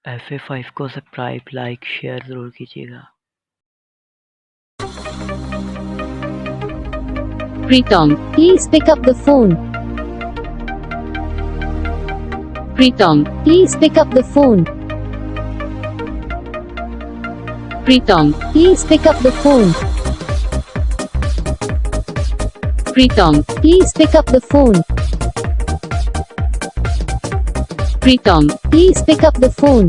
FA5 को subscribe like share ज़रूर कीजिएगा। Pritam, please pick up the phone. Pritam, please pick up the phone. Pritam, please pick up the phone. Pritam, please pick up the phone. Pritam, please pick up the phone.